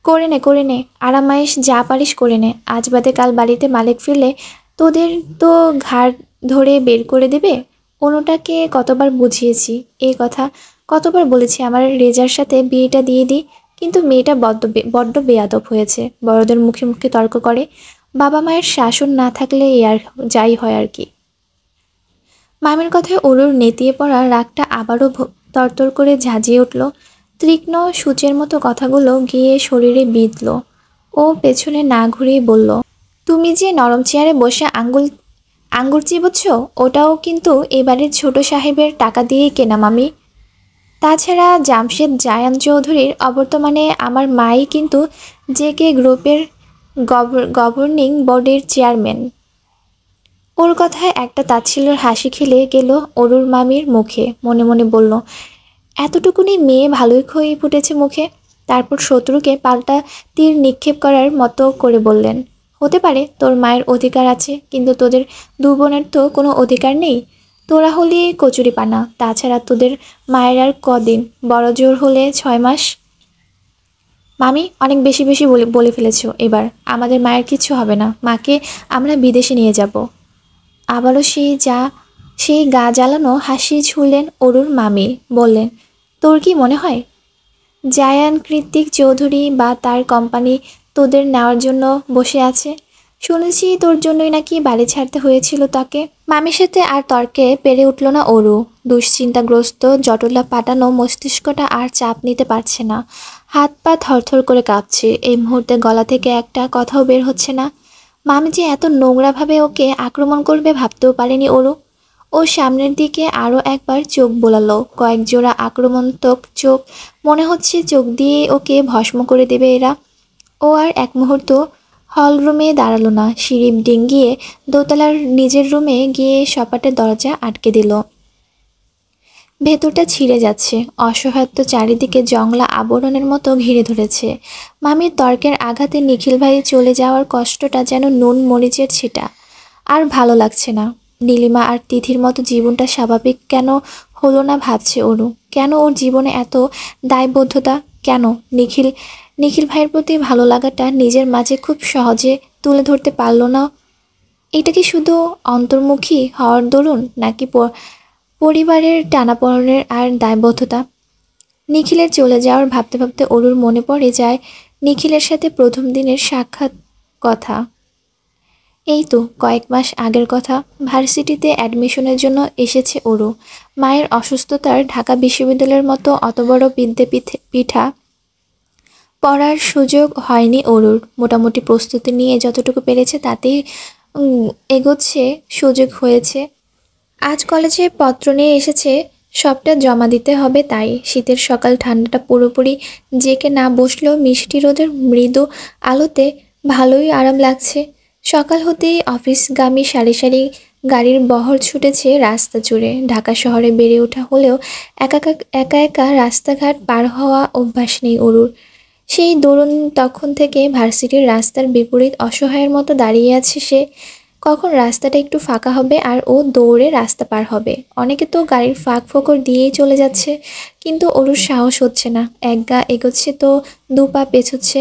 করে নে আরামায়েশ, যা পারিস করে নে। আজ বাদে কাল বাড়িতে মালিক ফিরলে তোদের তো ঘাড় ধরে বের করে দেবে। অনুটাকে কতবার বুঝিয়েছি এই কথা, কতবার বলেছি আমার রেজার সাথে বিয়েটা দিয়ে দিই, কিন্তু মেয়েটা বড্ড বেয়াদব হয়েছে। বড়দের মুখে মুখে তর্ক করে। বাবা মায়ের শাসন না থাকলে এ আর যাই হয় আর কি। মামির কথায় অরুর নেতিয়ে পড়া রাগটা আবারও তরতর করে ঝাঁঝিয়ে উঠল। তীক্ষ্ণ সূচের মতো কথাগুলো গিয়ে শরীরে বিঁধল। ও পেছনে না ঘুরেই বলল, তুমি যে নরম চেয়ারে বসে আঙ্গুর চিবোচ্ছ, ওটাও কিন্তু এবারের ছোট সাহেবের টাকা দিয়েই কেনা মামি। তাছাড়া জামশেদ জায়ান চৌধুরীর অবর্তমানে আমার মাই কিন্তু জেকে গ্রুপের গভর্নিং বোর্ডের চেয়ারম্যান। ওর কথায় একটা তাচ্ছিল্যের হাসি খেলে গেল অরুর মামির মুখে। মনে মনে বলল, এতটুকুনি মেয়ে ভালোই খই ফুটেছে মুখে। তারপর শত্রুকে পাল্টা তীর নিক্ষেপ করার মতো করে বললেন, হতে পারে তোর মায়ের অধিকার আছে, কিন্তু তোদের দু বোনের তো কোনো অধিকার নেই। তোরা হলি কচুরি পানা। তাছাড়া তোদের মায়ের আর কদিন, বড় জোর হলে 6 মাস। মামি অনেক বেশি বেশি বলে ফেলেছ এবার। আমাদের মায়ের কিচ্ছু হবে না। মাকে আমরা বিদেশে নিয়ে যাব। আবারও সেই গা জ্বালানো হাসি ছুড়লেন অরুর মামি। বললেন, তোর কি মনে হয় জায়ান কৃত্তিক চৌধুরী বা তার কোম্পানি তোদের নেওয়ার জন্য বসে আছে? শুনেছি তোর জন্যই নাকি বাড়ি ছাড়তে হয়েছিল তাকে। মামির সাথে আর তর্কে পেরে উঠল না অরু। দুশ্চিন্তাগ্রস্ত জটলা পাটানো মস্তিষ্কটা আর চাপ নিতে পারছে না। হাত পা থরথর করে কাঁপছে। এই মুহূর্তে গলা থেকে একটা কথাও বের হচ্ছে না। মামি যে এত নোংরাভাবে ওকে আক্রমণ করবে ভাবতেও পারেনি অরু। ও সামনের দিকে আরও একবার চোখ বোলালো। কয়েক জোড়া আক্রমণাত্মক চোখ, মনে হচ্ছে চোখ দিয়ে ওকে ভস্ম করে দেবে এরা। ও আর এক মুহূর্ত হলরুমে দাঁড়ালো না। সিঁড়ি ডিঙ্গিয়ে দোতলার নিজের রুমে গিয়ে সপাটের দরজা আটকে দিল। ভেতরটা ছিঁড়ে যাচ্ছে। অসহায়ত্ব চারিদিকে জংলা আবরণের মতো ঘিরে ধরেছে। মামির তর্কের আঘাতে নিখিল ভাই চলে যাওয়ার কষ্টটা যেন নুন মরিচের ছিটা। আর ভালো লাগছে না। নীলিমা আর তিথির মতো জীবনটা স্বাভাবিক কেন হলো না ভাবছে অরু। কেন ওর জীবনে এত দায়বদ্ধতা? কেন নিখিল ভাইয়ের প্রতি ভালো লাগাটা নিজের মাঝে খুব সহজে তুলে ধরতে পারল না? এটা কি শুধু অন্তর্মুখী হওয়ার দরুন, নাকি পরিবারের টানাপোড়েনের আর দায়বদ্ধতা? নিখিলের চলে যাওয়ার ভাবতে ভাবতে অরুর মনে পড়ে যায় নিখিলের সাথে প্রথম দিনের সাক্ষাৎ কথা। এই তো কয়েক মাস আগের কথা। ভার্সিটিতে অ্যাডমিশনের জন্য এসেছে অরু। মায়ের অসুস্থতার ঢাকা বিশ্ববিদ্যালয়ের মতো অত বড় পিঠা পড়ার সুযোগ হয়নি অরুর। মোটামুটি প্রস্তুতি নিয়ে যতটুকু পেরেছে তাতেই এগোচ্ছে। সুযোগ হয়েছে। আজ কলেজে পত্র নিয়ে এসেছে, সবটা জমা দিতে হবে। তাই শীতের সকাল, ঠান্ডাটা পুরোপুরি জেকে না বসলেও মিষ্টি রোদের মৃদু আলোতে ভালোই আরাম লাগছে। সকাল হতেই অফিসগামী সারি সারি গাড়ির বহর ছুটেছে রাস্তা জুড়ে। ঢাকা শহরে বেড়ে ওঠা হলেও একা একা রাস্তাঘাট পার হওয়া অভ্যাস নেই অরুর। সেই দরুন তখন থেকে ভার্সিটির রাস্তার বিপরীত অসহায়ের মতো দাঁড়িয়ে আছে সে। কখন রাস্তাটা একটু ফাঁকা হবে আর ও দৌড়ে রাস্তা পার হবে। অনেকে তো গাড়ির ফাঁক ফোকর দিয়েই চলে যাচ্ছে, কিন্তু অরুর সাহস হচ্ছে না। এক গা এগোচ্ছে তো 2 পা পেছোচ্ছে।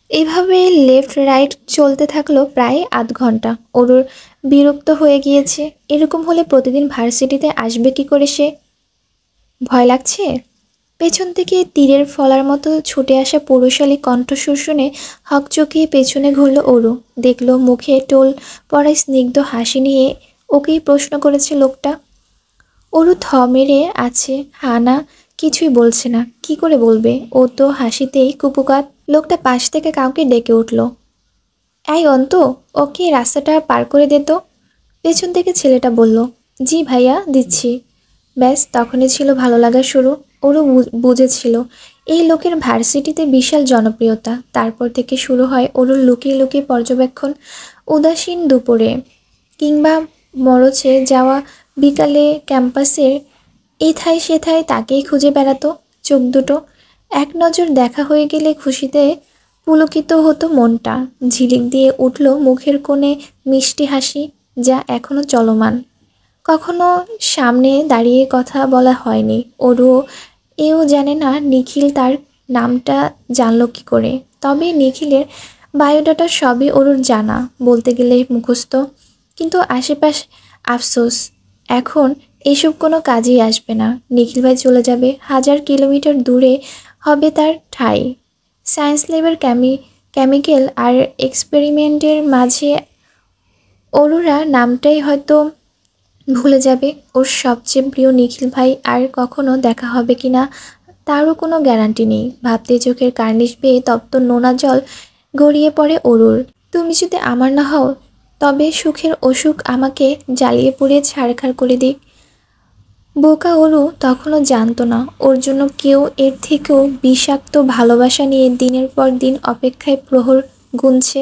এইভাবে লেফট রাইট চলতে থাকলো প্রায় আধ ঘন্টা। অরুর বিরক্ত হয়ে গিয়েছে। এরকম হলে প্রতিদিন ভার্সিটিতে আসবে কি করে সে? ভয় লাগছে? পেছন থেকে তীরের ফলার মতো ছুটে আসা পৌরশালী কণ্ঠস্বর শুনে হকচকিয়ে পেছনে ঘুরল অরু। দেখল মুখে টোল পড়া স্নিগ্ধ হাসি নিয়ে ওকেই প্রশ্ন করেছে লোকটা। অরু থ মেরে আছে, হানা কিছুই বলছে না। কি করে বলবে? ও তো হাসিতেই কুপুকাত। লোকটা পাশ থেকে কাউকে ডেকে উঠল। এই অন্তু, ওকে রাস্তাটা পার করে দে তো। পেছন থেকে ছেলেটা বলল, জি ভাইয়া, দিচ্ছি। ব্যাস তখনই ছিল ভালো লাগা শুরু। ওরও বুঝেছিল এই লোকের ভার্সিটিতে বিশাল জনপ্রিয়তা। তারপর থেকে শুরু হয় ওরও লুকিয়ে লুকিয়ে পর্যবেক্ষণ। উদাসীন দুপুরে কিংবা মরচে যাওয়া বিকালে ক্যাম্পাসের এথায় সেথায় তাকেই খুঁজে বেড়াতো। চোখ দুটো এক নজর দেখা হয়ে গেলে খুশিতে পুলকিত হতো মনটা। ঝিলিক দিয়ে উঠল মুখের কোণে মিষ্টি হাসি, যা এখনো চলমান। কখনো সামনে দাঁড়িয়ে কথা বলা হয়নি। ওরও এও জানে না নিখিল তার নামটা জানল কী করে। তবে নিখিলের বায়োডাটা সবই ওরুর জানা, বলতে গেলে মুখস্থ। কিন্তু আশেপাশ আফসোস, এখন এসব কোনো কাজেই আসবে না। নিখিল ভাই চলে যাবে, 1000 কিলোমিটার দূরে হবে তার ঠাঁই। সায়েন্স ল্যাবের কেমিক্যাল আর এক্সপেরিমেন্টের মাঝে অরুরা নামটাই হয়তো ভুলে যাবে। ওর সবচেয়ে প্রিয় নিখিল ভাই আর কখনো দেখা হবে কিনা তারও কোনো গ্যারান্টি নেই। ভাবতে চোখের কার্নিশ বেয়ে তপ্ত নোনা জল গড়িয়ে পড়ে অরুর। তুমি যদি আমার না হও, তবে সুখের অসুখ আমাকে জ্বালিয়ে পুড়িয়ে ছারখার করে দিক। বোকা অরু তখনও জানতো না ওর জন্য কেউ এর থেকেও বিষাক্ত ভালোবাসা নিয়ে দিনের পর দিন অপেক্ষায় প্রহর গুনছে।